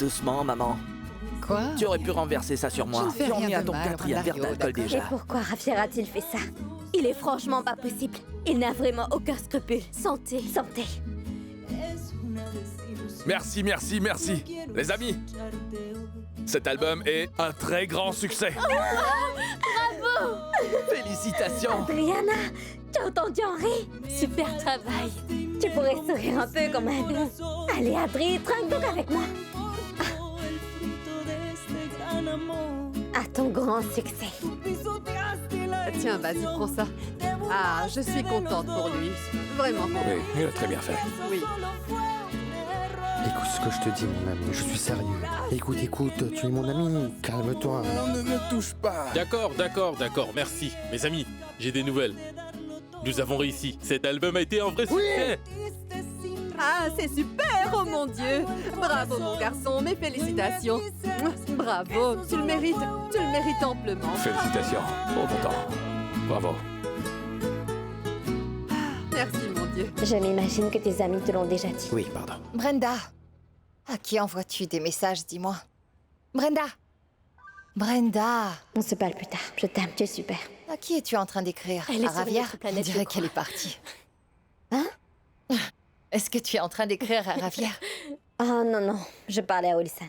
doucement, maman. Quoi? Tu aurais pu renverser ça sur moi. Je ne fais Tu en rien es à de ton mal, quatrième verre Mario, d'alcool d'accord. Et déjà. pourquoi Javier a-t-il fait ça? Il est franchement pas possible. Il n'a vraiment aucun scrupule. Santé. Santé. Merci, merci, merci. Les amis, cet album est un très grand succès. Félicitations. Adriana, tu as entendu Henri? Super travail. Tu pourrais sourire un peu quand même. Allez, Adri, trinque donc avec moi. À ton grand succès. Tiens, vas-y, prends ça. Ah, je suis contente pour lui. Vraiment contente. Oui, il a très bien fait. Oui. Écoute ce que je te dis, mon ami, je suis sérieux. Écoute, tu es mon ami, calme-toi. On ne me touche pas. D'accord, merci. Mes amis, j'ai des nouvelles. Nous avons réussi. Cet album a été un vrai succès. Ah, c'est super, oh mon Dieu. Bravo, mon garçon, mes félicitations. Bravo, tu le mérites amplement. Félicitations, trop content. Bravo. Merci, mon Dieu. Je m'imagine que tes amis te l'ont déjà dit. Oui, pardon. Brenda, à qui envoies-tu des messages, dis-moi? Brenda! On se parle plus tard. Je t'aime, tu es super. À qui es-tu en train d'écrire? Elle est À sur Ravia? notre planète, On dirait je qu'elle est crois. partie. Hein? Est-ce que tu es en train d'écrire à Ravia? Oh non, je parlais à Wilson.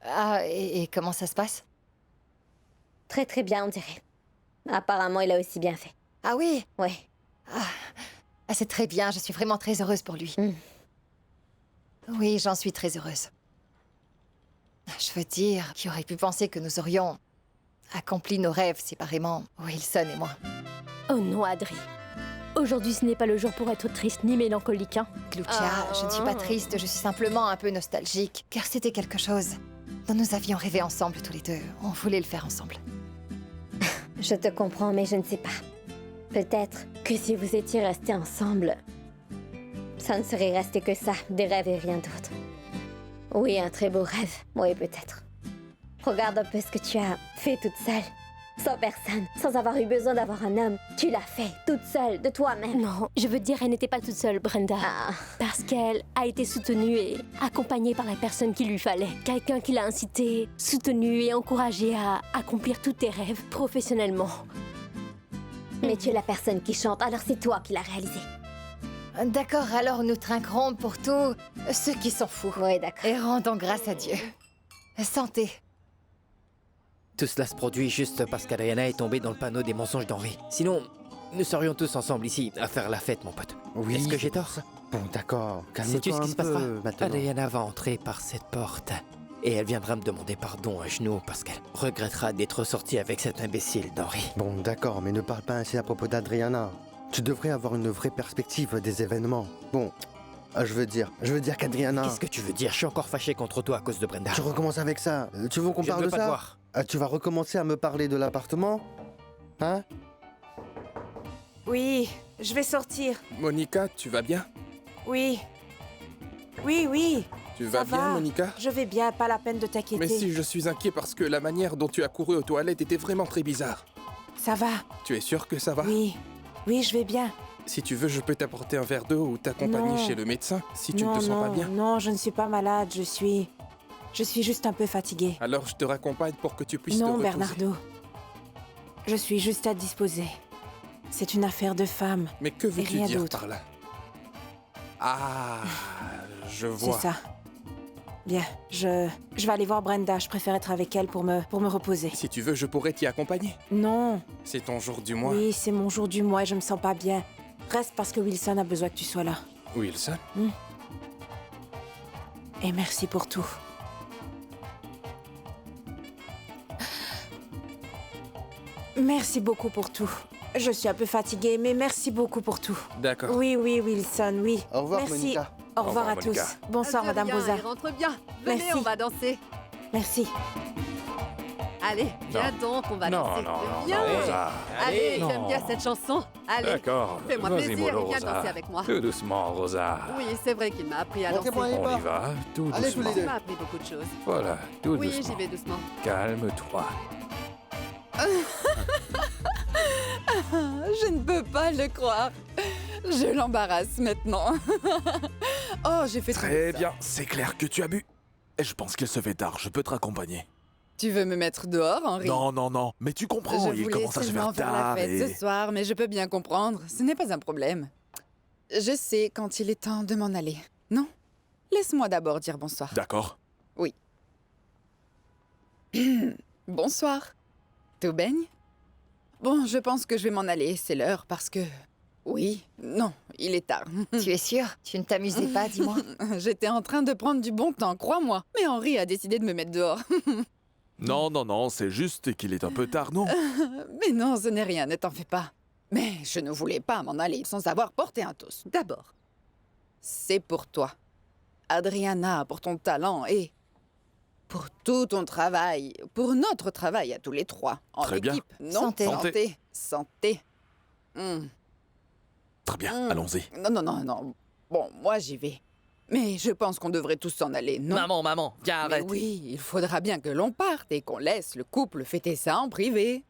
Ah, et comment ça se passe? Très très bien, on dirait. Apparemment, il a aussi bien fait. Ah oui? Ouais. Ah, c'est très bien, je suis vraiment très heureuse pour lui. Oui, j'en suis très heureuse. Je veux dire, qui aurait pu penser que nous aurions accompli nos rêves séparément, Wilson et moi. Oh non, Adri. Aujourd'hui, ce n'est pas le jour pour être triste ni mélancolique, hein. Lucia, je ne suis pas triste, je suis simplement un peu nostalgique, car c'était quelque chose dont nous avions rêvé ensemble tous les deux. On voulait le faire ensemble. Je te comprends, mais je ne sais pas. Peut-être que si vous étiez restés ensemble, ça ne serait resté que ça, des rêves et rien d'autre. Oui, un très beau rêve. Oui, peut-être. Regarde un peu ce que tu as fait toute seule. Sans personne, sans avoir eu besoin d'avoir un homme. Tu l'as fait, toute seule, de toi-même. Non, je veux dire, elle n'était pas toute seule, Brenda. Ah. Parce qu'elle a été soutenue et accompagnée par la personne qu'il lui fallait. Quelqu'un qui l'a incitée, soutenue et encouragée à accomplir tous tes rêves professionnellement. Mais tu es la personne qui chante, alors c'est toi qui l'as réalisé. D'accord, alors nous trinquerons pour tous ceux qui sont fous. Oui, d'accord. Et rendons grâce à Dieu. Santé. Tout cela se produit juste parce qu'Adriana est tombée dans le panneau des mensonges d'Henri. Sinon, nous serions tous ensemble ici à faire la fête, mon pote. Oui. Est-ce que j'ai tort? Bon, d'accord, calme-toi Sais-tu ce qui se un passera? peu maintenant. Adriana va entrer par cette porte. Et elle viendra me demander pardon à genoux parce qu'elle regrettera d'être sortie avec cet imbécile d'Henri. Bon, d'accord, mais ne parle pas ainsi à propos d'Adriana. Tu devrais avoir une vraie perspective des événements. Bon, je veux dire qu'Adriana... Qu'est-ce que tu veux dire? Je suis encore fâché contre toi à cause de Brenda. Tu recommences avec ça. Tu veux qu'on Je parle ne veux de pas ça? te voir. Ah, tu vas recommencer à me parler de l'appartement? Hein? Oui, je vais sortir. Monica, tu vas bien? Oui. Oui. Tu Ça vas bien, va. Monica? Je vais bien, pas la peine de t'inquiéter. Mais si, je suis inquiet parce que la manière dont tu as couru aux toilettes était vraiment très bizarre. Ça va. Tu es sûr que ça va? Oui, je vais bien. Si tu veux, je peux t'apporter un verre d'eau ou t'accompagner Non. chez le médecin si tu non, ne te sens pas bien. Non, je ne suis pas malade, je suis juste un peu fatiguée. Alors je te raccompagne pour que tu puisses te Non, reposer. Bernardo. Je suis juste à disposer. C'est une affaire de femme. Mais que veux-tu rien dire d'autre. par là? Ah, je C'est vois. ça. Bien, je vais aller voir Brenda. Je préfère être avec elle pour me reposer. Si tu veux, je pourrais t'y accompagner. Non. C'est ton jour du mois. Oui, c'est mon jour du mois et je me sens pas bien. Reste parce que Wilson a besoin que tu sois là. Wilson? Et merci pour tout. Merci beaucoup pour tout. Je suis un peu fatiguée, mais merci beaucoup pour tout. D'accord. Oui, Wilson, oui. Au revoir, merci. Monica. Au revoir à Monica. tous. Bonsoir, Très Madame bien, Rosa. il rentre bien. Venez, Merci. on va danser. Merci. Allez, viens donc, on va danser. Viens. Rosa. Allez, Non. j'aime bien cette chanson. Allez, D'accord. fais-moi Vas-y, plaisir mollo, et viens Rosa. danser avec moi. Tout doucement, Rosa. Oui, c'est vrai qu'il m'a appris à danser. Montrez-moi les pas. On y va, tout Allez, tous doucement. les deux. Il m'a appris beaucoup de choses. Voilà, tout Oui, doucement. j'y vais doucement. Calme-toi. Je ne peux pas le croire. Je l'embarrasse maintenant. Oh, j'ai fait Très ça. bien, c'est clair que tu as bu. Je pense qu'il se fait tard, je peux te raccompagner. Tu veux me mettre dehors, Henri? Non, non, non, mais tu comprends, Je il voulais commence à se seulement faire faire la tard fête et... ce soir, mais je peux bien comprendre. Ce n'est pas un problème. Je sais quand il est temps de m'en aller. Non? Laisse-moi d'abord dire bonsoir. D'accord. Oui. Bonsoir. Tout baigne? Bon, je pense que je vais m'en aller, c'est l'heure, parce que... Oui, non, il est tard. Tu es sûre? Tu ne t'amusais pas, dis-moi. J'étais en train de prendre du bon temps, crois-moi. Mais Henri a décidé de me mettre dehors. Non, non, non, c'est juste qu'il est un peu tard, non? Mais non, ce n'est rien, ne t'en fais pas. Mais je ne voulais pas m'en aller sans avoir porté un toast. D'abord, c'est pour toi. Adriana, pour ton talent et pour tout ton travail, pour notre travail à tous les trois, en Très bien. équipe. Non, Santé. santé. Santé. Très bien, allons-y. Non, non, non, non. Bon, moi j'y vais. Mais je pense qu'on devrait tous s'en aller, non? Maman, viens, Mais arrête. oui, il faudra bien que l'on parte et qu'on laisse le couple fêter ça en privé.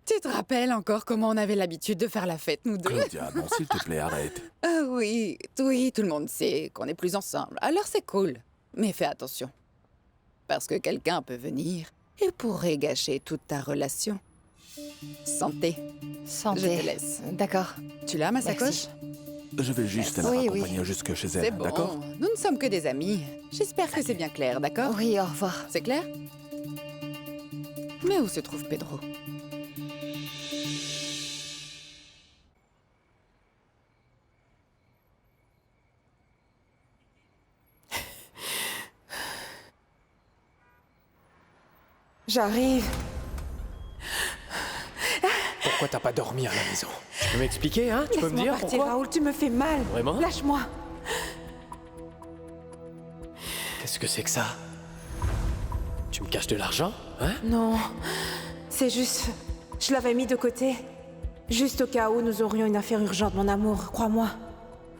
Tu te rappelles encore comment on avait l'habitude de faire la fête, nous deux? Claudia, non, s'il te plaît, arrête. Ah oui, oui, tout le monde sait qu'on n'est plus ensemble. Alors c'est cool. Mais fais attention. Parce que quelqu'un peut venir et pourrait gâcher toute ta relation. Santé. Santé. Je te laisse. D'accord. Tu l'as, ma Merci. sacoche? Je vais juste la Oui, raccompagner oui. jusque chez C'est elle, bon. d'accord? Nous ne sommes que des amis. J'espère que c'est bien clair, d'accord? Oui, au revoir. C'est clair? Mais où se trouve Pedro? J'arrive. Pourquoi t'as pas dormi à la maison? Tu peux m'expliquer, hein? Tu peux me Laisse-moi dire partir, pourquoi? Raoul, tu me fais mal. Vraiment? Lâche-moi. Qu'est-ce que c'est que ça? Tu me caches de l'argent, hein? Non, c'est juste... Je l'avais mis de côté. Juste au cas où nous aurions une affaire urgente, mon amour, crois-moi.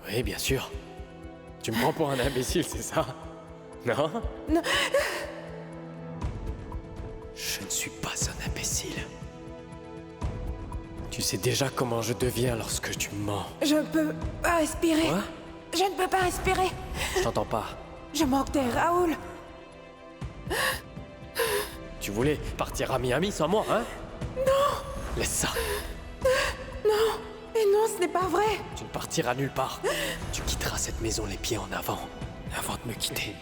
Oui, bien sûr. Tu me prends pour un imbécile, c'est ça? Non? Non. Je ne suis pas un imbécile. Tu sais déjà comment je deviens lorsque tu mens. Je peux pas respirer. Quoi? Je ne peux pas respirer. Je t'entends pas. Je manque d'air, Raoul. Tu voulais partir à Miami sans moi, hein? Non! Laisse ça. Mais non, ce n'est pas vrai. Tu ne partiras nulle part. Tu quitteras cette maison les pieds en avant de me quitter.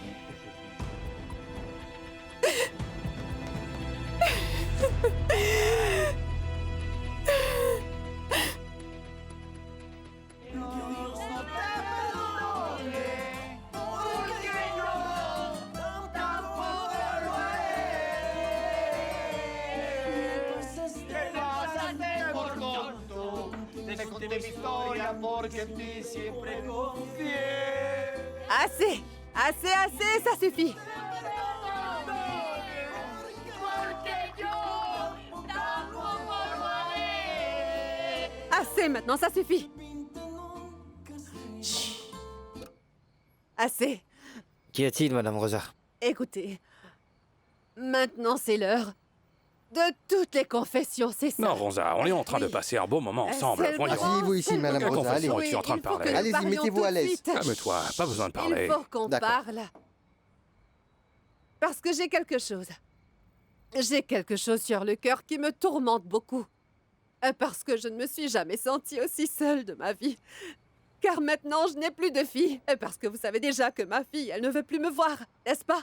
Assez! Assez, ça suffit! Assez maintenant, ça suffit! Chut. Assez! Qu'y a-t-il, Madame Rosa? Écoutez, maintenant c'est l'heure de toutes les confessions, c'est ça? Non, Rosa, on est en train de Oui. passer un beau moment ensemble. C'est le Voyons. moment, Asseyez-vous ici, c'est le Madame moment. Rosa, allez. Oui, Tu es en train de il faut que parler. nous Allez-y, parlions mettez-vous tout à de l'aise. suite. Calme-toi, pas besoin de parler. Il faut qu'on D'accord. parle. Parce que j'ai quelque chose. J'ai quelque chose sur le cœur qui me tourmente beaucoup. Parce que je ne me suis jamais sentie aussi seule de ma vie. Car maintenant, je n'ai plus de fille. Parce que vous savez déjà que ma fille, elle ne veut plus me voir, n'est-ce pas?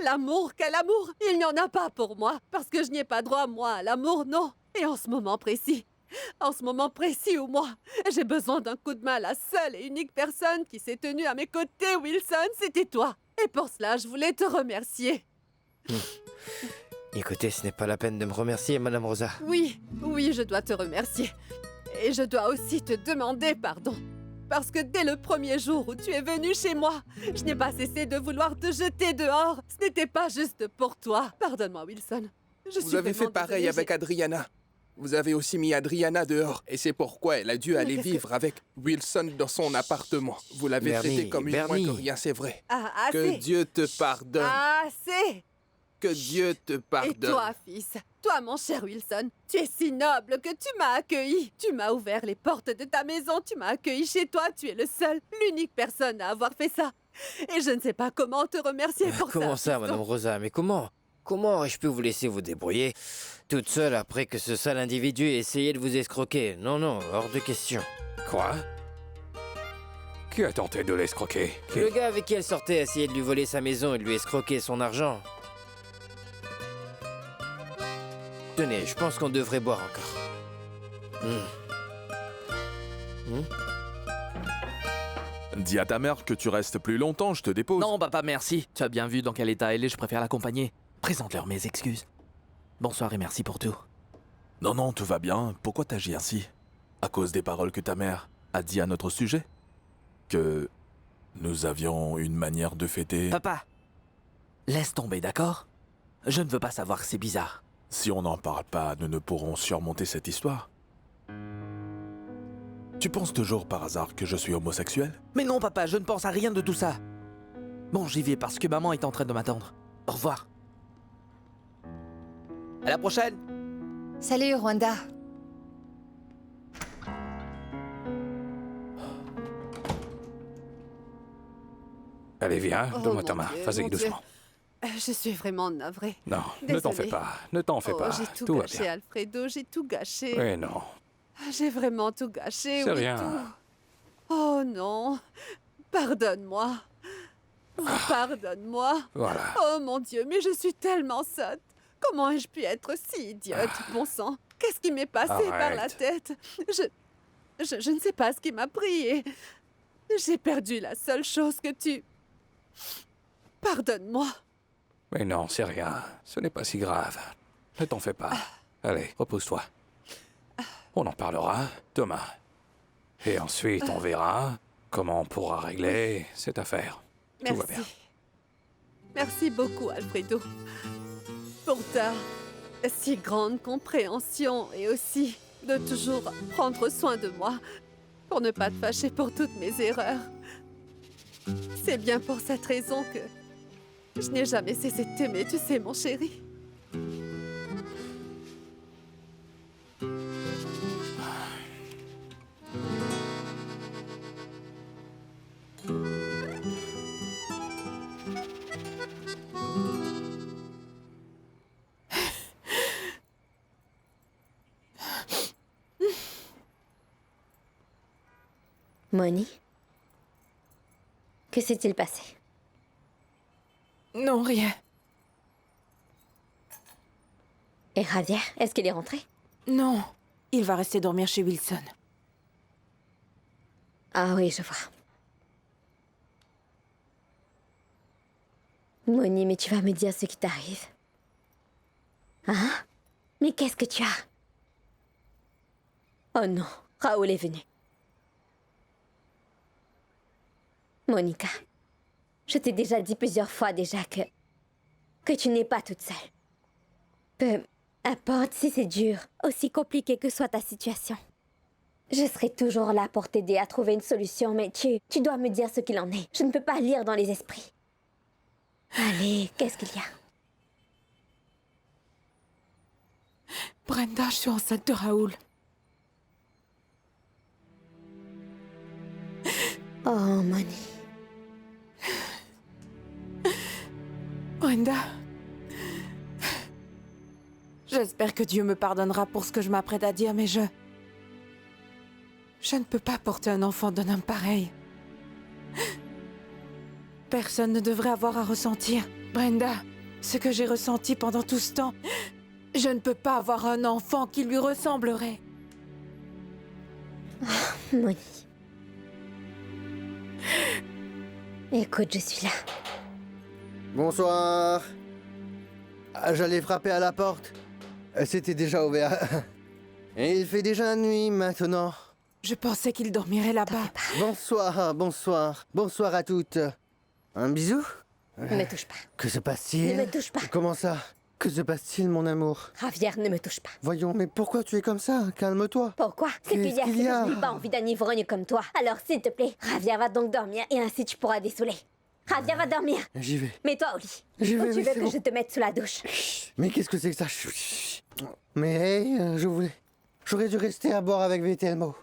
L'amour, quel amour! Il n'y en a pas pour moi. Parce que je n'y ai pas droit, moi, à l'amour, non. Et en ce moment précis où moi, j'ai besoin d'un coup de main, la seule et unique personne qui s'est tenue à mes côtés, Wilson, c'était toi. Et pour cela, je voulais te remercier. Écoutez, ce n'est pas la peine de me remercier, Madame Rosa. Oui, je dois te remercier. Et je dois aussi te demander pardon. Parce que dès le premier jour où tu es venu chez moi, je n'ai pas cessé de vouloir te jeter dehors. Ce n'était pas juste pour toi. Pardonne-moi, Wilson. Vous avez fait pareil avec Adriana. Vous avez aussi mis Adriana dehors, et c'est pourquoi elle a dû aller qu'est-ce que- vivre avec Wilson dans son appartement. Vous l'avez Bernie, traité comme une moins Bernie. que rien, c'est vrai. Ah, Que assez. Dieu te pardonne. Assez. Que Dieu te Et pardonne. toi, fils, toi, mon cher Wilson, tu es si noble que tu m'as accueilli. Tu m'as ouvert les portes de ta maison, tu m'as accueilli chez toi, tu es le seul, l'unique personne à avoir fait ça. Et je ne sais pas comment te remercier pour Comment ça, fiston. Madame Rosa? Mais comment? Comment je peux vous laisser vous débrouiller toute seule après que ce sale individu ait essayé de vous escroquer? Non, non, hors de question. Quoi? Qui a tenté de l'escroquer? Qui? Le gars avec qui elle sortait a essayé de lui voler sa maison et de lui escroquer son argent. Tenez, je pense qu'on devrait boire encore. Dis à ta mère que tu restes plus longtemps, je te dépose. Non, papa, merci. Tu as bien vu dans quel état elle est, je préfère l'accompagner. Présente-leur mes excuses. Bonsoir et merci pour tout. Non, non, tout va bien. Pourquoi t'agis ainsi? À cause des paroles que ta mère a dit à notre sujet? Que nous avions une manière de fêter... Papa, laisse tomber, d'accord? Je ne veux pas savoir que c'est bizarre. Si on n'en parle pas, nous ne pourrons surmonter cette histoire. Tu penses toujours par hasard que je suis homosexuel? Mais non, papa, je ne pense à rien de tout ça. Bon, j'y vais parce que maman est en train de m'attendre. Au revoir. À la prochaine. Salut, Rwanda. Allez, viens, Oh, donne-moi ta mon main. Dieu, Vas-y, mon doucement. Je suis vraiment navrée. Non, ne t'en Désolée. fais pas. Ne t'en fais Oh, pas. j'ai tout Tout va gâché, bien. Alfredo, j'ai tout gâché. Oui, non. J'ai vraiment tout gâché, C'est oui, rien. tout. Oh non, pardonne-moi. Oh, pardonne-moi. Voilà. Oh mon Dieu, mais je suis tellement sotte. Comment ai-je pu être si idiote, bon sang? Qu'est-ce qui m'est passé par la Arrête. tête? Je ne sais pas ce qui m'a pris et... J'ai perdu la seule chose que tu... Pardonne-moi. Mais non, c'est rien. Ce n'est pas si grave. Ne t'en fais pas. Allez, repose-toi. On en parlera demain. Et ensuite, on verra comment on pourra régler cette affaire. Tout va bien. Merci. Merci beaucoup, Alfredo. Pour ta si grande compréhension et aussi de toujours prendre soin de moi pour ne pas te fâcher pour toutes mes erreurs. C'est bien pour cette raison que je n'ai jamais cessé de t'aimer, tu sais, mon chéri. Moni, que s'est-il passé? Non, rien. Et Javier, est-ce qu'il est rentré? Non. Il va rester dormir chez Wilson. Ah oui, je vois. Moni, mais tu vas me dire ce qui t'arrive. Hein? Mais qu'est-ce que tu as? Oh non, Raoul est venu. Monica, je t'ai déjà dit plusieurs fois déjà que tu n'es pas toute seule. Peu importe si c'est dur, aussi compliqué que soit ta situation. Je serai toujours là pour t'aider à trouver une solution, mais tu dois me dire ce qu'il en est. Je ne peux pas lire dans les esprits. Allez, qu'est-ce qu'il y a? Brenda, je suis enceinte de Raoul. Oh, Moni. Brenda. J'espère que Dieu me pardonnera pour ce que je m'apprête à dire, mais je ne peux pas porter un enfant d'un homme pareil. Personne ne devrait avoir à ressentir. Brenda, ce que j'ai ressenti pendant tout ce temps, je ne peux pas avoir un enfant qui lui ressemblerait. Moni. Écoute, je suis là. Bonsoir. Ah, j'allais frapper à la porte. C'était déjà ouvert. Et il fait déjà nuit maintenant. Je pensais qu'il dormirait là-bas. Bonsoir, bonsoir. Bonsoir à toutes. Un bisou? Ne me touche pas. Que se passe-t-il? Ne me touche pas. Comment ça? Que se passe-t-il, mon amour? Javier, ne me touche pas. Voyons, mais pourquoi tu es comme ça? Calme-toi. Pourquoi? C'est qu'il y a Qu'est-ce qu'il y a? je n'ai pas envie d'un ivrogne comme toi. Alors, s'il te plaît, Javier va donc dormir et ainsi tu pourras dessouler. Javier va dormir. J'y vais. Mets-toi au lit. J'y vais, Ou tu mais veux c'est que bon. je te mette sous la douche? Mais qu'est-ce que c'est que ça? Chut. Mais hey, j'aurais dû rester à boire avec Vitelmo.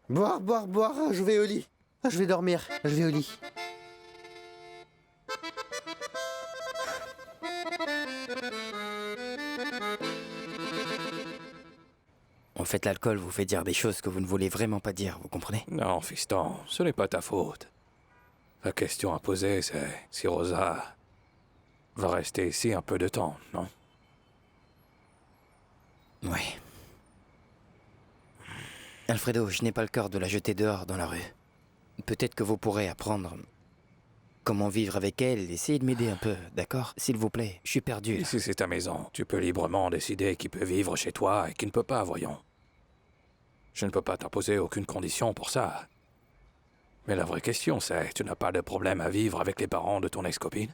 Boire, boire, boire, je vais au lit. Je vais dormir, je vais au lit. fait, l'alcool vous fait dire des choses que vous ne voulez vraiment pas dire, vous comprenez? Non, fiston, ce n'est pas ta faute. La question à poser, c'est si Rosa va rester ici un peu de temps, non? Oui. Alfredo, je n'ai pas le cœur de la jeter dehors dans la rue. Peut-être que vous pourrez apprendre comment vivre avec elle. Essayez de m'aider un peu, d'accord? S'il vous plaît, je suis perdu. Là. Ici, c'est ta maison. Tu peux librement décider qui peut vivre chez toi et qui ne peut pas, voyons. Je ne peux pas t'imposer aucune condition pour ça. Mais la vraie question, c'est, tu n'as pas de problème à vivre avec les parents de ton ex-copine?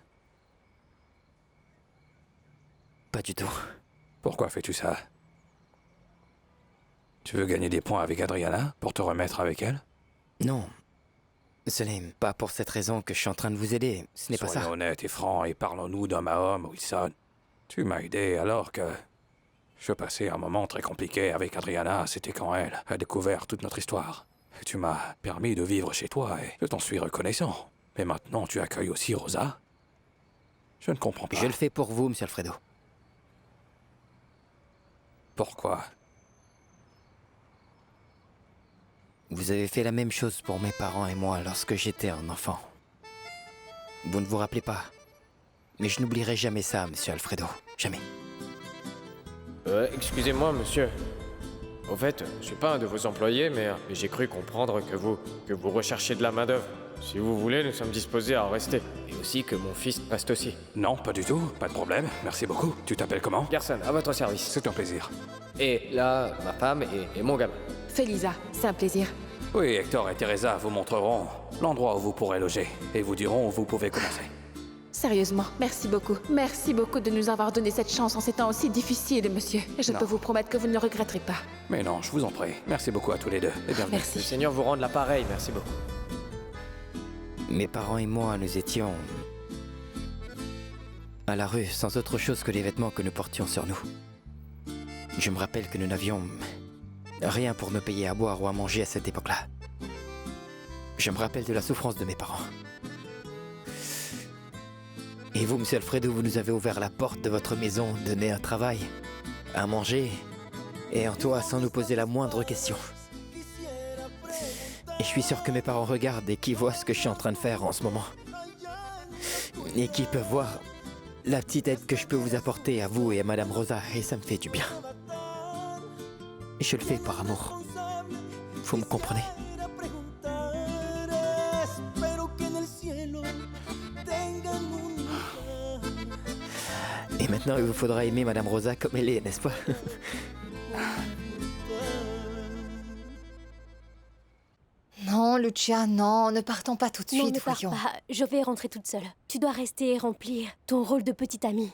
Pas du tout. Pourquoi fais-tu ça? Tu veux gagner des points avec Adriana pour te remettre avec elle? Non. Ce n'est pas pour cette raison que je suis en train de vous aider. Ce n'est pas ça. Soyons honnêtes et francs et parlons-nous d'homme à homme, Wilson. Tu m'as aidé alors que je passais un moment très compliqué avec Adriana. C'était quand elle a découvert toute notre histoire. Et tu m'as permis de vivre chez toi et je t'en suis reconnaissant. Mais maintenant, tu accueilles aussi Rosa? Je ne comprends pas. Je le fais pour vous, monsieur Alfredo. Pourquoi? Vous avez fait la même chose pour mes parents et moi lorsque j'étais un enfant. Vous ne vous rappelez pas. Mais je n'oublierai jamais ça, monsieur Alfredo. Jamais. Excusez-moi, monsieur. Au fait, je suis pas un de vos employés, mais j'ai cru comprendre que vous recherchiez de la main-d'œuvre. Si vous voulez, nous sommes disposés à en rester. Et aussi que mon fils reste aussi. Non, pas du tout. Pas de problème. Merci beaucoup. Tu t'appelles comment? Personne, à votre service. C'est un plaisir. Et là, ma femme et mon gamin. Félisa, c'est un plaisir. Oui, Hector et Teresa vous montreront l'endroit où vous pourrez loger et vous diront où vous pouvez commencer. Sérieusement, merci beaucoup. Merci beaucoup de nous avoir donné cette chance en ces temps aussi difficiles, monsieur. Et je peux vous promettre que vous ne le regretterez pas. Mais non, je vous en prie. Merci beaucoup à tous les deux. Et bienvenue. Merci. Le Seigneur vous rende l'appareil, merci beaucoup. Mes parents et moi, nous étions à la rue, sans autre chose que les vêtements que nous portions sur nous. Je me rappelle que nous n'avions rien pour nous payer à boire ou à manger à cette époque-là. Je me rappelle de la souffrance de mes parents. Et vous, monsieur Alfredo, vous nous avez ouvert la porte de votre maison, donné un travail, à manger, et en toi sans nous poser la moindre question. Et je suis sûr que mes parents regardent et qu'ils voient ce que je suis en train de faire en ce moment. Et qu'ils peuvent voir la petite aide que je peux vous apporter à vous et à Madame Rosa, et ça me fait du bien. Je le fais par amour. Vous me comprenez? Et maintenant, il vous faudra aimer Madame Rosa comme elle est, n'est-ce pas? Non, Lucia, non, ne partons pas tout de Non, suite, ne pars voyons. pas. Je vais rentrer toute seule. Tu dois rester et remplir ton rôle de petite amie.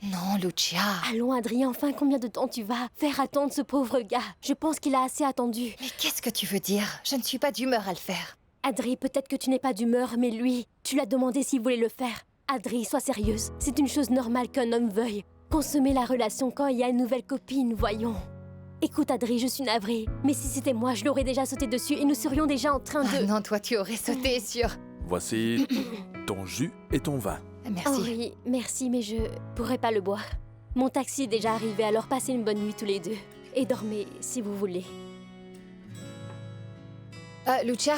Non, Lucia. Allons, Adrien, enfin, combien de temps tu vas faire attendre ce pauvre gars? Je pense qu'il a assez attendu. Mais qu'est-ce que tu veux dire? Je ne suis pas d'humeur à le faire. Adri, peut-être que tu n'es pas d'humeur, mais lui, tu l'as demandé s'il voulait le faire. Adri, sois sérieuse. C'est une chose normale qu'un homme veuille consommer la relation quand il y a une nouvelle copine, voyons. Écoute, Adri, je suis navrée. Mais si c'était moi, je l'aurais déjà sauté dessus et nous serions déjà en train de... Ah non, toi, tu aurais sauté sur... Voici ton jus et ton vin. Merci. Oh oui, merci, mais je pourrais pas le boire. Mon taxi est déjà arrivé, alors passez une bonne nuit tous les deux. Et dormez, si vous voulez. Lucia.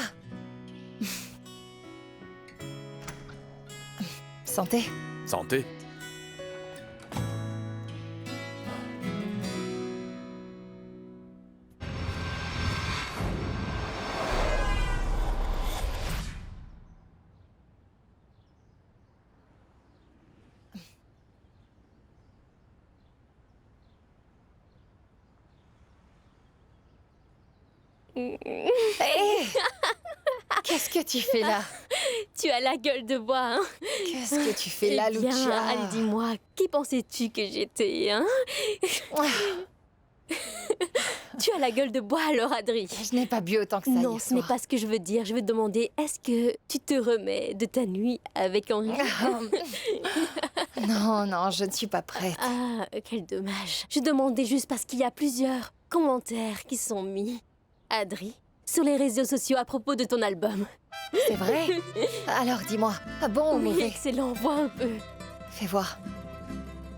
Santé. Santé. Qu'est-ce que tu fais là? Tu as la gueule de bois, hein? Qu'est-ce que tu fais là, Eh bien, Lucia? allez, dis-moi, qui pensais-tu que j'étais, hein? Tu as la gueule de bois alors, Adri. Je n'ai pas bu autant que ça Non, hier ce n'est soir. pas ce que je veux dire. Je veux te demander, est-ce que tu te remets de ta nuit avec Henri? Non, non, je ne suis pas prête. Ah, quel dommage. Je demandais juste parce qu'il y a plusieurs commentaires qui sont mis, Adri, sur les réseaux sociaux à propos de ton album. C'est vrai? Alors dis-moi, bon ou Oui, mauvais? excellent, vois un peu. Fais voir.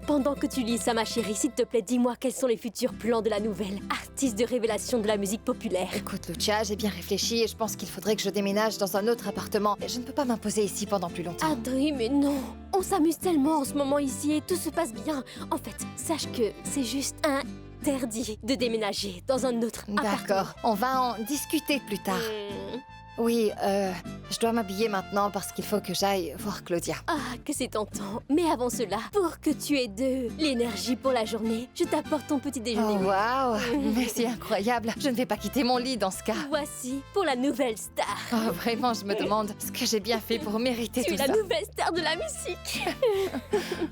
Pendant que tu lis ça, ma chérie, s'il te plaît, dis-moi quels sont les futurs plans de la nouvelle artiste de révélation de la musique populaire. Écoute, Lucia, j'ai bien réfléchi et je pense qu'il faudrait que je déménage dans un autre appartement. Et je ne peux pas m'imposer ici pendant plus longtemps. Adri, mais non. On s'amuse tellement en ce moment ici et tout se passe bien. En fait, sache que c'est juste interdit de déménager dans un autre appartement. D'accord, on va en discuter plus tard. Oui, je dois m'habiller maintenant parce qu'il faut que j'aille voir Claudia. Ah, que c'est tentant. Mais avant cela, pour que tu aies de l'énergie pour la journée, je t'apporte ton petit déjeuner. Oh, waouh, mais c'est incroyable. Je ne vais pas quitter mon lit dans ce cas. Voici pour la nouvelle star. Oh, vraiment, je me demande ce que j'ai bien fait pour mériter Tu tout es ça. la nouvelle star de la musique.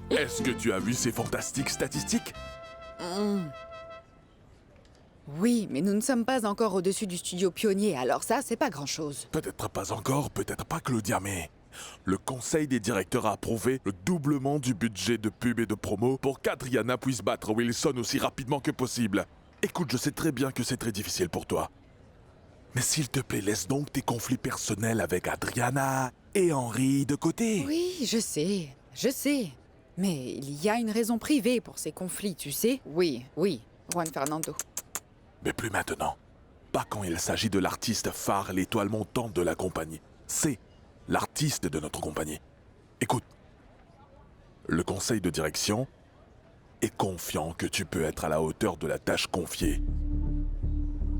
Est-ce que tu as vu ces fantastiques statistiques? Oui, mais nous ne sommes pas encore au-dessus du studio pionnier, alors ça, c'est pas grand-chose. Peut-être pas encore, peut-être pas Claudia, mais... Le conseil des directeurs a approuvé le doublement du budget de pub et de promo pour qu'Adriana puisse battre Wilson aussi rapidement que possible. Écoute, je sais très bien que c'est très difficile pour toi. Mais s'il te plaît, laisse donc tes conflits personnels avec Adriana et Henry de côté. Oui, je sais. Mais il y a une raison privée pour ces conflits, tu sais. Oui, Juan Fernando. Mais plus maintenant. Pas quand il s'agit de l'artiste phare, l'étoile montante de la compagnie. C'est l'artiste de notre compagnie. Écoute, le conseil de direction est confiant que tu peux être à la hauteur de la tâche confiée.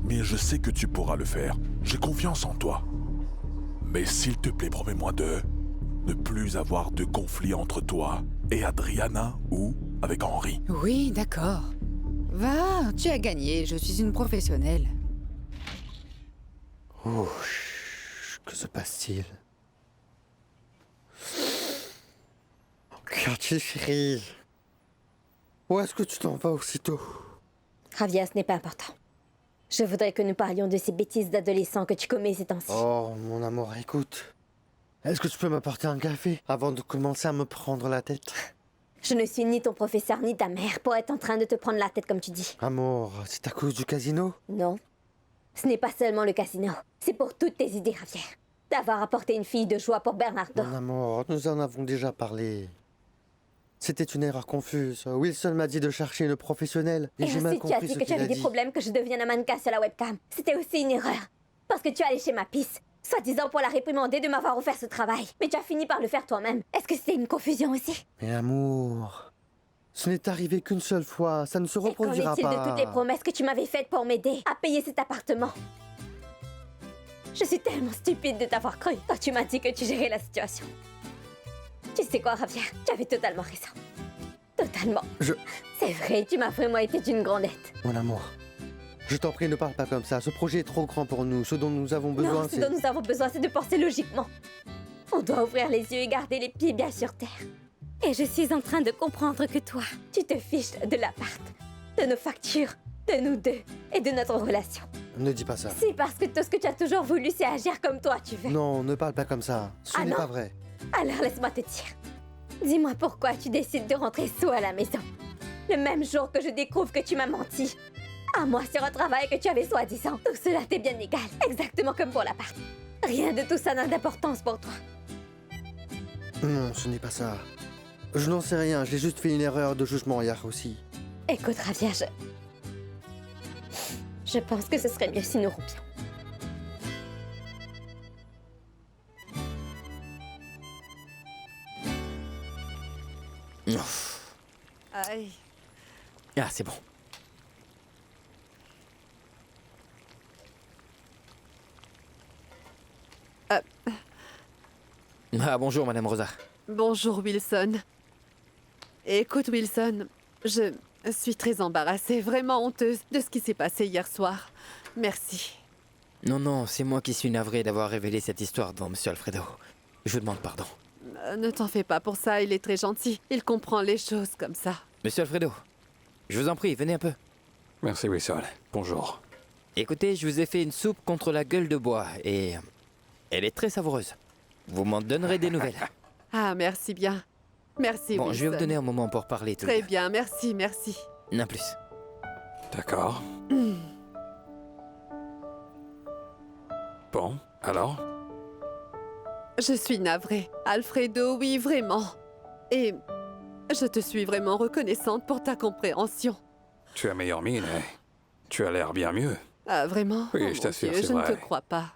Mais je sais que tu pourras le faire. J'ai confiance en toi. Mais s'il te plaît, promets-moi de ne plus avoir de conflit entre toi et Adriana ou avec Henry. Oui, d'accord. Va, tu as gagné, je suis une professionnelle. Oh, que se passe-t-il? Quartier chérie. Où est-ce que tu t'en vas aussitôt? Javier, ce n'est pas important. Je voudrais que nous parlions de ces bêtises d'adolescents que tu commets ces temps-ci. Oh, mon amour, écoute. Est-ce que tu peux m'apporter un café avant de commencer à me prendre la tête? Je ne suis ni ton professeur ni ta mère pour être en train de te prendre la tête comme tu dis. Amour, c'est à cause du casino? Non. Ce n'est pas seulement le casino. C'est pour toutes tes idées, Javier. D'avoir apporté une fille de joie pour Bernardo. Mon amour, nous en avons déjà parlé. C'était une erreur confuse. Wilson m'a dit de chercher une professionnelle. Et j'ai mal aussi, tu as compris dit ce que tu qu'il a avais des dit. problèmes que je devienne un mannequin sur la webcam. C'était aussi une erreur. Parce que tu allais chez ma pisse. Soi-disant pour la réprimander de m'avoir offert ce travail. Mais tu as fini par le faire toi-même. Est-ce que c'était une confusion aussi? Mais amour, ce n'est arrivé qu'une seule fois. Ça ne se reproduira Qu'en est-il pas. de toutes les promesses que tu m'avais faites pour m'aider à payer cet appartement? Je suis tellement stupide de t'avoir cru quand tu m'as dit que tu gérais la situation. Tu sais quoi, Javier? Tu avais totalement raison. Totalement. C'est vrai, tu m'as vraiment été d'une grandette. Mon amour, je t'en prie, ne parle pas comme ça. Ce projet est trop grand pour nous. Ce dont nous avons besoin, Non, ce c'est... dont nous avons besoin, c'est de penser logiquement. On doit ouvrir les yeux et garder les pieds bien sur terre. Et je suis en train de comprendre que toi, tu te fiches de l'appart, de nos factures, de nous deux et de notre relation. Ne dis pas ça. C'est parce que tout ce que tu as toujours voulu, c'est agir comme toi tu veux. Non, ne parle pas comme ça. Ce n'est non. pas vrai. Alors laisse-moi te dire. Dis-moi pourquoi tu décides de rentrer sous à la maison. Le même jour que je découvre que tu m'as menti. À moi sur un travail que tu avais soi-disant. Tout cela t'est bien égal. Exactement comme pour l'appart. Rien de tout ça n'a d'importance pour toi. Non, ce n'est pas ça. Je n'en sais rien. J'ai juste fait une erreur de jugement hier aussi. Écoute, Javier, je pense que ce serait mieux si nous rompions. Aïe. Ah, c'est bon. Ah, bonjour, Madame Rosa. Bonjour, Wilson. Écoute, Wilson, je suis très embarrassée, vraiment honteuse de ce qui s'est passé hier soir. Merci. Non, c'est moi qui suis navré d'avoir révélé cette histoire dans Monsieur Alfredo. Je vous demande pardon. Ne t'en fais pas pour ça, il est très gentil. Il comprend les choses comme ça. Monsieur Alfredo, je vous en prie, venez un peu. Merci, Wilson. Bonjour. Écoutez, je vous ai fait une soupe contre la gueule de bois et elle est très savoureuse. Vous m'en donnerez des nouvelles. Ah, merci bien. Merci, Bon, Wilson. je vais vous donner un moment pour parler tout. Très bien, merci. Non plus. D'accord. Bon, alors? Je suis navrée. Alfredo, oui, vraiment. Et Je te suis vraiment reconnaissante pour ta compréhension. Tu as meilleure mine et tu as l'air bien mieux. Ah, vraiment? Oui, Oh, je mon t'assure, Dieu, c'est je ne vrai. te crois pas.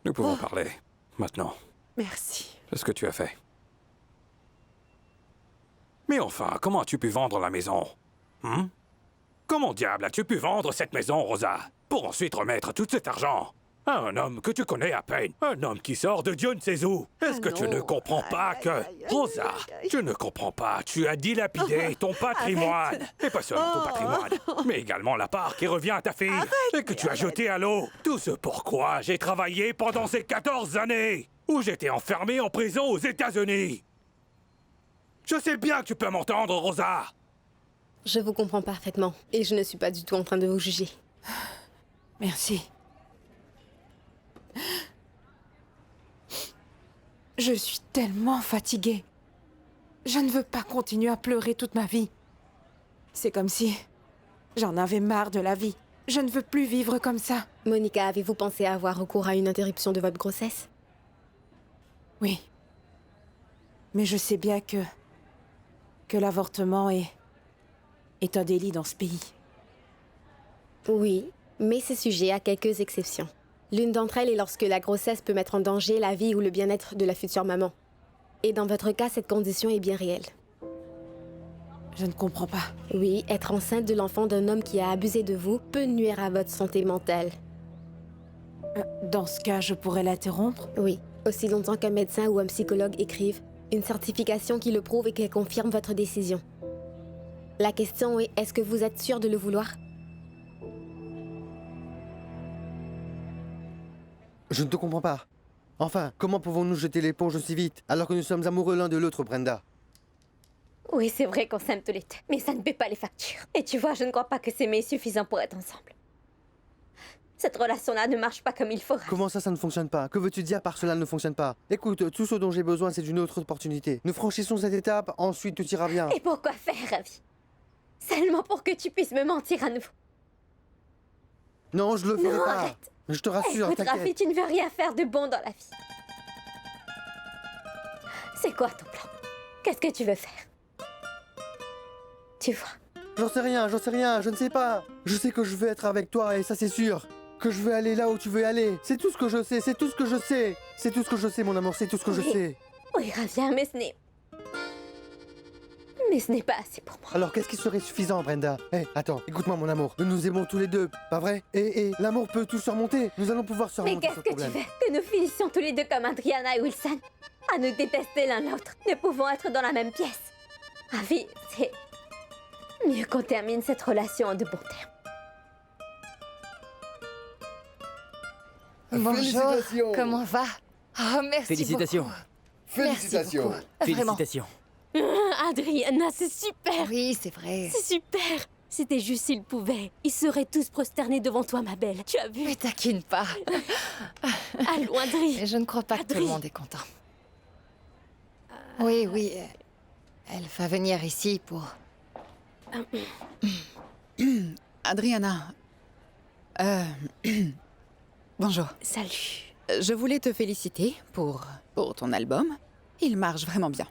Nous pouvons Oh. parler, maintenant. Merci. C'est ce que tu as fait. Mais enfin, comment as-tu pu vendre la maison? Comment diable as-tu pu vendre cette maison, Rosa? Pour ensuite remettre tout cet argent à un homme que tu connais à peine. Un homme qui sort de Dieu ne sait où. Est-ce que tu ne comprends pas que... Rosa, tu ne comprends pas. Tu as dilapidé ton patrimoine. Et pas seulement ton patrimoine, mais également la part qui revient à ta fille. Et que tu as jeté à l'eau. Tout ce pourquoi j'ai travaillé pendant ces 14 années. Où j'étais enfermé en prison aux États-Unis. Je sais bien que tu peux m'entendre, Rosa. Je vous comprends parfaitement. Et je ne suis pas du tout en train de vous juger. Merci. Je suis tellement fatiguée. Je ne veux pas continuer à pleurer toute ma vie. C'est comme si j'en avais marre de la vie. Je ne veux plus vivre comme ça. Monica, avez-vous pensé à avoir recours à une interruption de votre grossesse? Oui. Mais je sais bien que l'avortement est un délit dans ce pays. Oui, mais c'est sujet à quelques exceptions. L'une d'entre elles est lorsque la grossesse peut mettre en danger la vie ou le bien-être de la future maman. Et dans votre cas, cette condition est bien réelle. Je ne comprends pas. Oui, être enceinte de l'enfant d'un homme qui a abusé de vous peut nuire à votre santé mentale. Dans ce cas, je pourrais l'interrompre? Oui, aussi longtemps qu'un médecin ou un psychologue écrive une certification qui le prouve et qui confirme votre décision. La question est, est-ce que vous êtes sûr de le vouloir? Je ne te comprends pas. Enfin, comment pouvons-nous jeter l'éponge aussi vite, alors que nous sommes amoureux l'un de l'autre, Brenda? Oui, c'est vrai qu'on s'aime tous les deux, mais ça ne paie pas les factures. Et tu vois, je ne crois pas que c'est suffisant pour être ensemble. Cette relation-là ne marche pas comme il faudra. Comment ça ne fonctionne pas? Que veux-tu dire par cela ne fonctionne pas? Écoute, tout ce dont j'ai besoin, c'est d'une autre opportunité. Nous franchissons cette étape, ensuite tout ira bien. Et pourquoi faire, Ravi? Seulement pour que tu puisses me mentir à nouveau. Non, je le ferai Non, pas. arrête. Je te rassure, Écoute, Rafi, t'inquiète. tu ne veux rien faire de bon dans la vie. C'est quoi ton plan? Qu'est-ce que tu veux faire? Tu vois? J'en sais rien, je ne sais pas. Je sais que je veux être avec toi et ça c'est sûr. Que je veux aller là où tu veux aller. C'est tout ce que je sais, c'est tout ce que je sais. C'est tout ce que je sais, mon amour, c'est tout ce que je sais. Oui, reviens, mais ce n'est... Mais ce n'est pas assez pour moi. Alors qu'est-ce qui serait suffisant, Brenda? Hé, attends, écoute-moi mon amour. Nous nous aimons tous les deux, pas vrai? Et l'amour peut tout surmonter. Nous allons pouvoir Mais surmonter qu'est-ce ce que tu problème. veux? Que nous finissions tous les deux comme Adriana et Wilson? À nous détester l'un l'autre. Ne pouvons être dans la même pièce. Ravi, c'est... mieux qu'on termine cette relation en de bons termes. Bonjour, Félicitations. comment va? Oh, merci Félicitations. beaucoup. Merci beaucoup. Vraiment. Félicitations. Adriana, c'est super. Oui, c'est vrai. C'est super. C'était juste s'il pouvait. Ils seraient tous prosternés devant toi, ma belle. Tu as vu? Mais taquine pas. Allons, Adri. Mais je ne crois pas que tout le monde est content. Oui, oui. Elle va venir ici pour... Adriana. Bonjour. Salut. Je voulais te féliciter pour ton album. Il marche vraiment bien.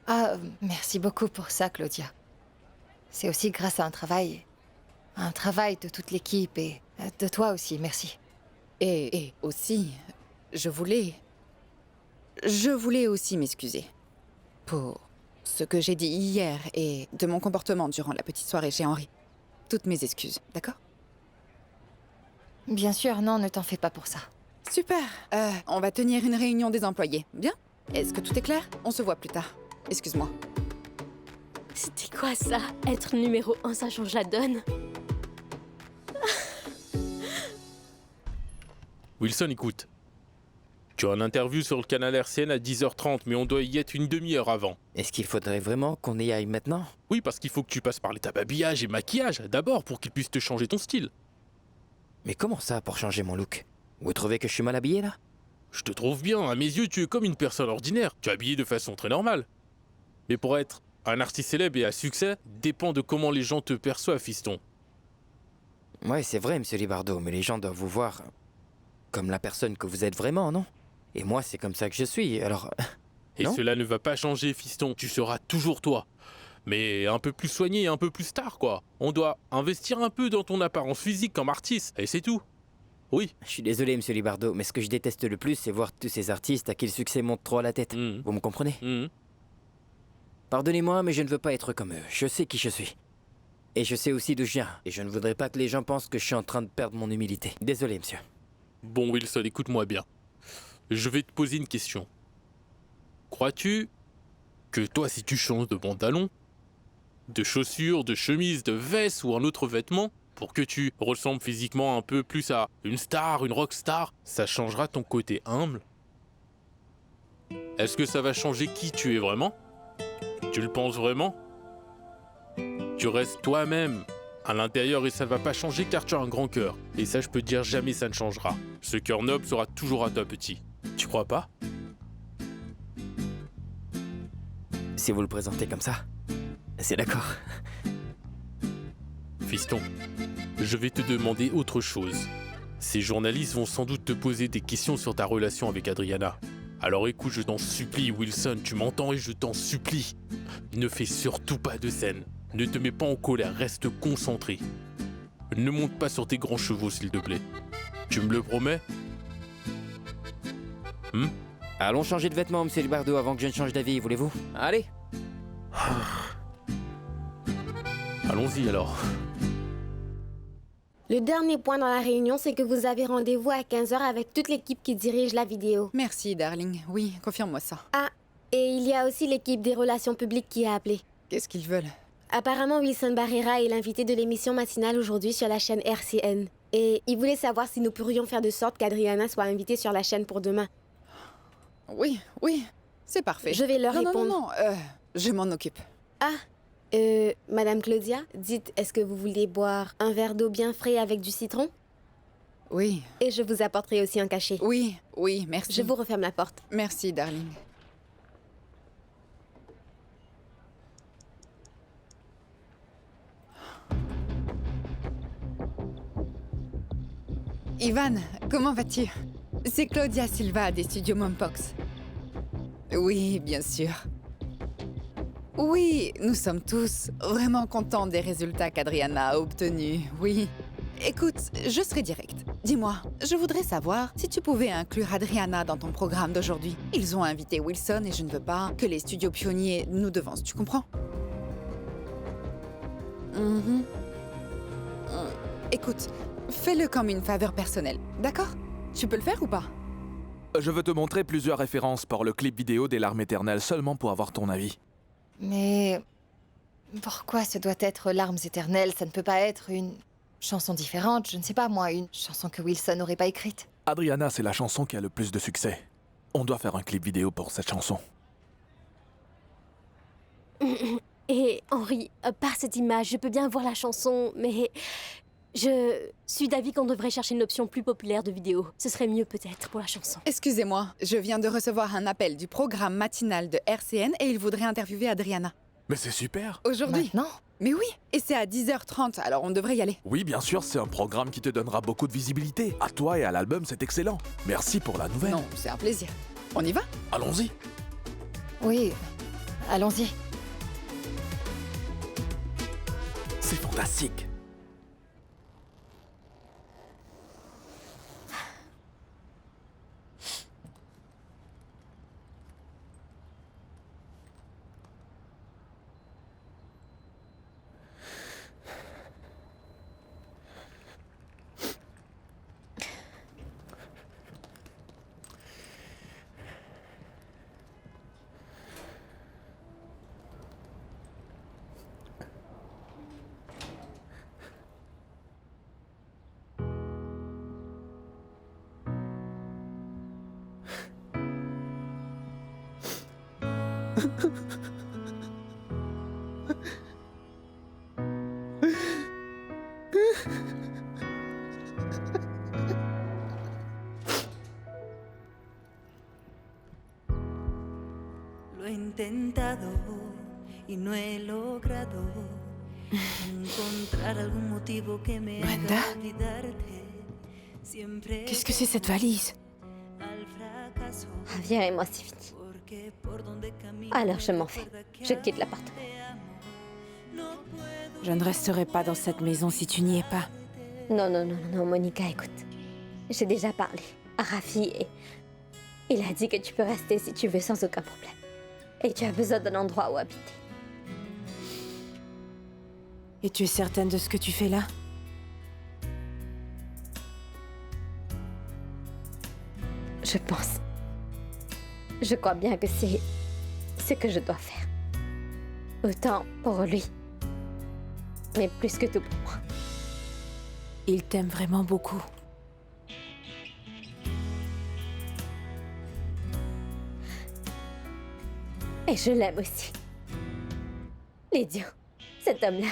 Ah, merci beaucoup pour ça, Claudia. C'est aussi grâce à un travail de toute l'équipe et de toi aussi, merci. Et aussi, je voulais aussi m'excuser pour ce que j'ai dit hier et de mon comportement durant la petite soirée chez Henri. Toutes mes excuses, d'accord? Bien sûr, non, ne t'en fais pas pour ça. Super. On va tenir une réunion des employés. Bien? Est-ce que tout est clair? On se voit plus tard. Excuse-moi. C'était quoi ça? Être numéro 1, ça change la donne. Wilson, écoute. Tu as un interview sur le canal RCN à 10h30, mais on doit y être une demi-heure avant. Est-ce qu'il faudrait vraiment qu'on y aille maintenant? Oui, parce qu'il faut que tu passes par l'étape habillage et maquillage, d'abord, pour qu'ils puissent te changer ton style. Mais comment ça, pour changer mon look? Vous trouvez que je suis mal habillé, là? Je te trouve bien, à mes yeux, tu es comme une personne ordinaire. Tu es habillé de façon très normale. Mais pour être un artiste célèbre et à succès, dépend de comment les gens te perçoivent, fiston. Ouais, c'est vrai, monsieur Libardo, mais les gens doivent vous voir comme la personne que vous êtes vraiment, non? Et moi, c'est comme ça que je suis, alors... Et Non. cela ne va pas changer, fiston. Tu seras toujours toi. Mais un peu plus soigné et un peu plus star, quoi. On doit investir un peu dans ton apparence physique comme artiste, et c'est tout. Oui. Je suis désolé, monsieur Libardo, mais ce que je déteste le plus, c'est voir tous ces artistes à qui le succès monte trop à la tête. Vous me comprenez? Pardonnez-moi, mais je ne veux pas être comme eux. Je sais qui je suis. Et je sais aussi d'où je viens. Et je ne voudrais pas que les gens pensent que je suis en train de perdre mon humilité. Désolé, monsieur. Bon, Wilson, écoute-moi bien. Je vais te poser une question. Crois-tu que toi, si tu changes de pantalon, de chaussures, de chemise, de veste ou un autre vêtement, pour que tu ressembles physiquement un peu plus à une star, une rockstar, ça changera ton côté humble? Est-ce que ça va changer qui tu es vraiment? Tu le penses vraiment? Tu restes toi-même à l'intérieur et ça ne va pas changer car tu as un grand cœur. Et ça, je peux te dire, jamais ça ne changera. Ce cœur noble sera toujours à toi, petit. Tu crois pas? Si vous le présentez comme ça, c'est d'accord. Fiston, je vais te demander autre chose. Ces journalistes vont sans doute te poser des questions sur ta relation avec Adriana. Alors écoute, je t'en supplie, Wilson, tu m'entends et je t'en supplie. Ne fais surtout pas de scène. Ne te mets pas en colère, reste concentré. Ne monte pas sur tes grands chevaux, s'il te plaît. Tu me le promets? Allons changer de vêtements, monsieur Libardo, avant que je ne change d'avis, voulez-vous? Allez. Allons-y alors. Le dernier point dans la réunion, c'est que vous avez rendez-vous à 15h avec toute l'équipe qui dirige la vidéo. Merci, darling. Oui, confirme-moi ça. Ah, et il y a aussi l'équipe des relations publiques qui a appelé. Qu'est-ce qu'ils veulent? Apparemment, Wilson Barrera est l'invité de l'émission matinale aujourd'hui sur la chaîne RCN. Et il voulait savoir si nous pourrions faire de sorte qu'Adriana soit invitée sur la chaîne pour demain. Oui, c'est parfait. Je vais leur répondre. Non, je m'en occupe. Ah, Madame Claudia, dites, est-ce que vous voulez boire un verre d'eau bien frais avec du citron? Oui. Et je vous apporterai aussi un cachet. Oui, merci. Je vous referme la porte. Merci, darling. Ivan, comment vas-tu? C'est Claudia Silva des studios Mompox. Oui, bien sûr. Oui, nous sommes tous vraiment contents des résultats qu'Adriana a obtenus, oui. Écoute, je serai direct. Dis-moi, je voudrais savoir si tu pouvais inclure Adriana dans ton programme d'aujourd'hui. Ils ont invité Wilson et je ne veux pas que les studios pionniers nous devancent, tu comprends? Écoute, fais-le comme une faveur personnelle, d'accord? Tu peux le faire ou pas? Je veux te montrer plusieurs références pour le clip vidéo des larmes éternelles seulement pour avoir ton avis. Mais pourquoi ce doit être Larmes éternelles? Ça ne peut pas être une chanson différente, je ne sais pas moi, une chanson que Wilson n'aurait pas écrite. Adriana, c'est la chanson qui a le plus de succès. On doit faire un clip vidéo pour cette chanson. Et Henri, par cette image, je peux bien voir la chanson, mais je suis d'avis qu'on devrait chercher une option plus populaire de vidéo. Ce serait mieux peut-être pour la chanson. Excusez-moi, je viens de recevoir un appel du programme matinal de RCN et ils voudraient interviewer Adriana. Mais c'est super! Aujourd'hui? Maintenant? Mais oui, et c'est à 10h30, alors on devrait y aller. Oui, bien sûr, c'est un programme qui te donnera beaucoup de visibilité. À toi et à l'album, c'est excellent. Merci pour la nouvelle. Non, c'est un plaisir. On y va? Allons-y. Oui, allons-y. C'est fantastique. Lo he intentado y no he logrado encontrar algún motivo que me Brenda? haga olvidarte. Siempre Qu'est-ce que c'est cette valise? al fracaso. Viens et moi, c'est fini. Alors je m'en vais. Je quitte l'appartement. Je ne resterai pas dans cette maison si tu n'y es pas. Non, non, non, non, Monica, écoute. J'ai déjà parlé à Rafi et il a dit que tu peux rester si tu veux sans aucun problème. Et tu as besoin d'un endroit où habiter. Et tu es certaine de ce que tu fais là? Je pense. Je crois bien que c'est ce que je dois faire. Autant pour lui, mais plus que tout pour moi. Il t'aime vraiment beaucoup. Et je l'aime aussi. L'idiot, cet homme-là,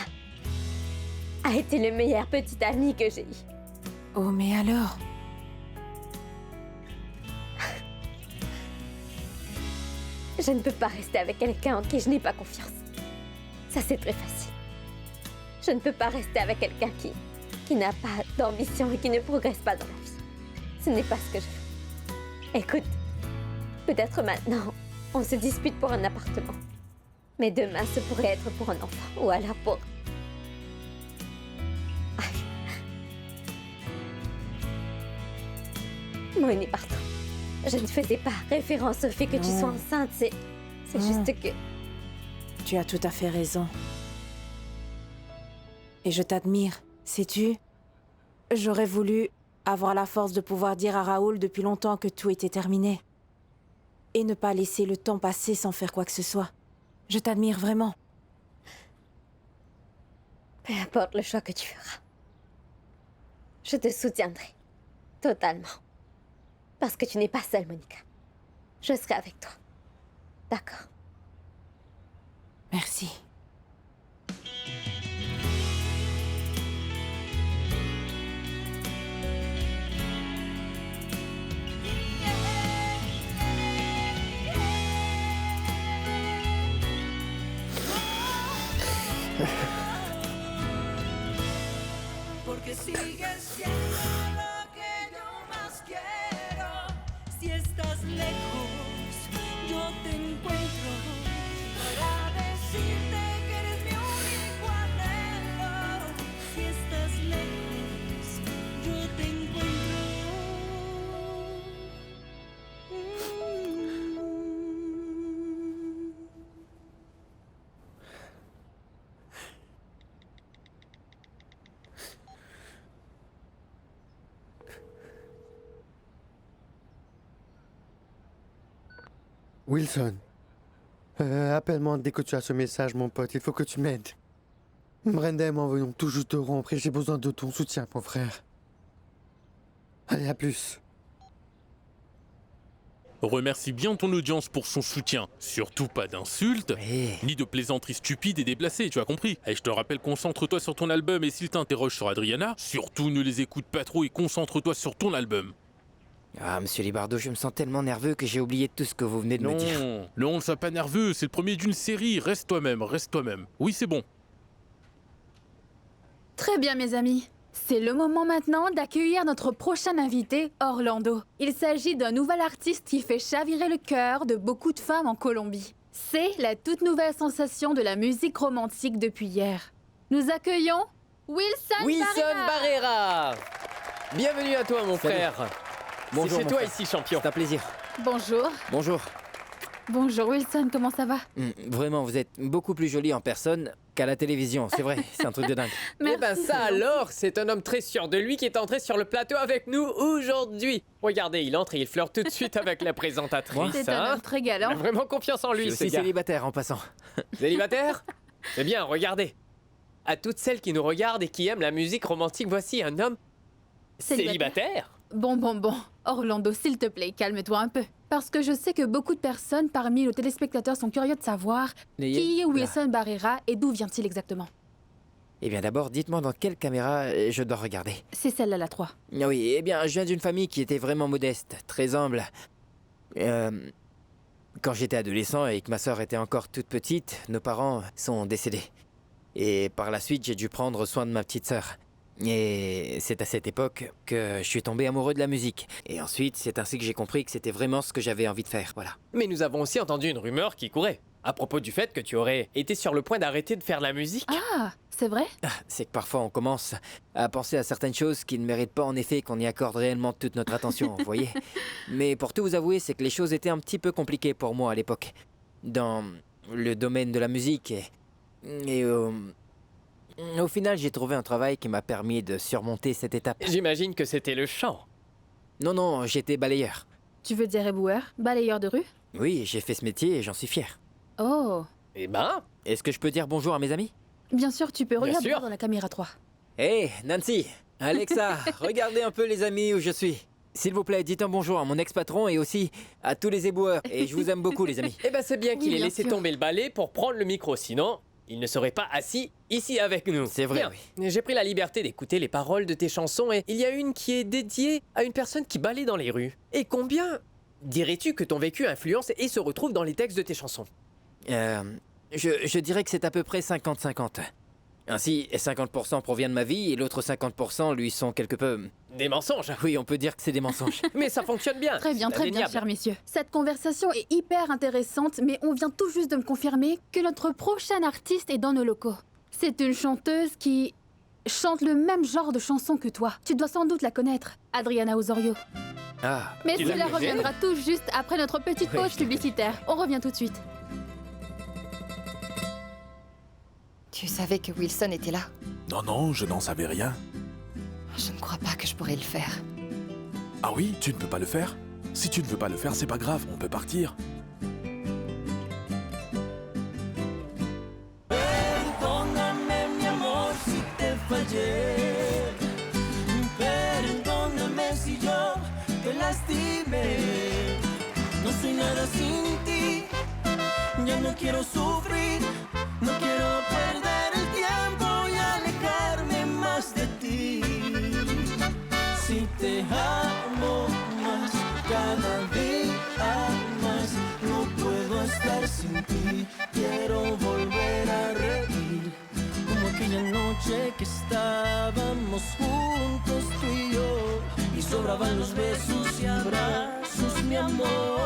a été le meilleur petit ami que j'ai eu. Oh, mais alors? Je ne peux pas rester avec quelqu'un en qui je n'ai pas confiance. Ça, c'est très facile. Je ne peux pas rester avec quelqu'un qui n'a pas d'ambition et qui ne progresse pas dans la vie. Ce n'est pas ce que je veux. Écoute, peut-être maintenant, on se dispute pour un appartement. Mais demain, ce pourrait être pour un enfant. Ou alors pour... Moni, pardon. Je ne faisais pas référence au fait que tu sois enceinte. C'est juste que... Tu as tout à fait raison. Et je t'admire, sais-tu? J'aurais voulu avoir la force de pouvoir dire à Raoul depuis longtemps que tout était terminé. Et ne pas laisser le temps passer sans faire quoi que ce soit. Je t'admire vraiment. Peu importe le choix que tu feras. Je te soutiendrai. Totalement. Parce que tu n'es pas seule, Monica. Je serai avec toi. D'accord? Merci. Porque sigues siendo lo que yo más quiero. Si estás lejos, yo te encuentro para decirte que eres mi único anhelo. Si estás lejos, yo te encuentro. Wilson, appelle-moi dès que tu as ce message, mon pote. Il faut que tu m'aides. Brenda et moi venons tout juste de rompre et j'ai besoin de ton soutien, mon frère. Allez, à plus. Remercie bien ton audience pour son soutien. Surtout pas d'insultes, ni de plaisanteries stupides et déplacées, tu as compris. Et je te rappelle, concentre-toi sur ton album et s'il t'interroge sur Adriana, surtout ne les écoute pas trop et concentre-toi sur ton album. Ah, monsieur Libardo, je me sens tellement nerveux que j'ai oublié tout ce que vous venez de me dire. Non, ne sois pas nerveux, c'est le premier d'une série. Reste toi-même, reste toi-même. Oui, c'est bon. Très bien, mes amis. C'est le moment maintenant d'accueillir notre prochain invité, Orlando. Il s'agit d'un nouvel artiste qui fait chavirer le cœur de beaucoup de femmes en Colombie. C'est la toute nouvelle sensation de la musique romantique depuis hier. Nous accueillons Wilson Barrera. Bienvenue à toi, mon frère. Bonjour, c'est mon toi frère. ici, champion. C'est un plaisir. Bonjour. Bonjour. Bonjour Wilson, comment ça va? Vraiment, vous êtes beaucoup plus jolie en personne qu'à la télévision, c'est vrai, c'est un truc de dingue. Eh ben ça alors, c'est un homme très sûr de lui qui est entré sur le plateau avec nous aujourd'hui. Regardez, il entre et il flirte tout de suite avec la présentatrice. C'est un homme très galant. Il a vraiment confiance en lui, Je ce suis gars. célibataire en passant. Célibataire? Eh bien, regardez. À toutes celles qui nous regardent et qui aiment la musique romantique, voici un homme célibataire. Bon. Orlando, s'il te plaît, calme-toi un peu. Parce que je sais que beaucoup de personnes parmi nos téléspectateurs sont curieux de savoir qui est Wilson Barrera et d'où vient-il exactement. Eh bien d'abord, dites-moi dans quelle caméra je dois regarder. C'est celle-là, la 3. Ah oui, eh bien, je viens d'une famille qui était vraiment modeste, très humble. Quand j'étais adolescent et que ma sœur était encore toute petite, nos parents sont décédés. Et par la suite, j'ai dû prendre soin de ma petite sœur. Et c'est à cette époque que je suis tombé amoureux de la musique. Et ensuite, c'est ainsi que j'ai compris que c'était vraiment ce que j'avais envie de faire, voilà. Mais nous avons aussi entendu une rumeur qui courait, à propos du fait que tu aurais été sur le point d'arrêter de faire de la musique. Ah, c'est vrai? C'est que parfois on commence à penser à certaines choses qui ne méritent pas en effet qu'on y accorde réellement toute notre attention, vous voyez. Mais pour tout vous avouer, c'est que les choses étaient un petit peu compliquées pour moi à l'époque. Dans le domaine de la musique et au final, j'ai trouvé un travail qui m'a permis de surmonter cette étape. J'imagine que c'était le chant. Non, j'étais balayeur. Tu veux dire éboueur? Balayeur de rue? Oui, j'ai fait ce métier et j'en suis fier. Oh. Eh ben... Est-ce que je peux dire bonjour à mes amis? Bien sûr, tu peux. Bien Regarde sûr. dans la caméra 3. Hé, Nancy, Alexa, regardez un peu les amis où je suis. S'il vous plaît, dites un bonjour à mon ex-patron et aussi à tous les éboueurs. Et je vous aime beaucoup, les amis. Eh ben c'est bien qu'il ait bien laissé sûr. tomber le balai pour prendre le micro, sinon... il ne serait pas assis ici avec nous. C'est vrai, Bien. J'ai pris la liberté d'écouter les paroles de tes chansons et il y a une qui est dédiée à une personne qui balaye dans les rues. Et combien dirais-tu que ton vécu influence et se retrouve dans les textes de tes chansons? Je dirais que c'est à peu près 50-50. Ainsi, 50% provient de ma vie et l'autre 50% lui sont quelque peu... Des mensonges. Oui, on peut dire que c'est des mensonges. Mais ça fonctionne bien. Très bien, c'est très bien, indéniable. chers messieurs. Cette conversation est hyper intéressante, mais on vient tout juste de me confirmer que notre prochaine artiste est dans nos locaux. C'est une chanteuse qui chante le même genre de chanson que toi. Tu dois sans doute la connaître, Adriana Osorio. Ah, Mais Tu la cela connais? reviendra tout juste après notre petite Oui, pause je la publicitaire. On revient tout de suite. Tu savais que Wilson était là? Non, je n'en savais rien. Je ne crois pas que je pourrais le faire. Ah oui, tu ne peux pas le faire? Si tu ne veux pas le faire, c'est pas grave, on peut partir. Perdóname, mi amor, si te fallé. Perdóname si yo te lastimé. No soy nada sin ti. Ya no quiero sufrir. No quiero perder el tiempo y alejarme más de ti. Si te amo más, cada día más, no puedo estar sin ti. Quiero volver a reír, como aquella noche que estábamos juntos tú y yo, y sobraban los besos y abrazos, mi amor.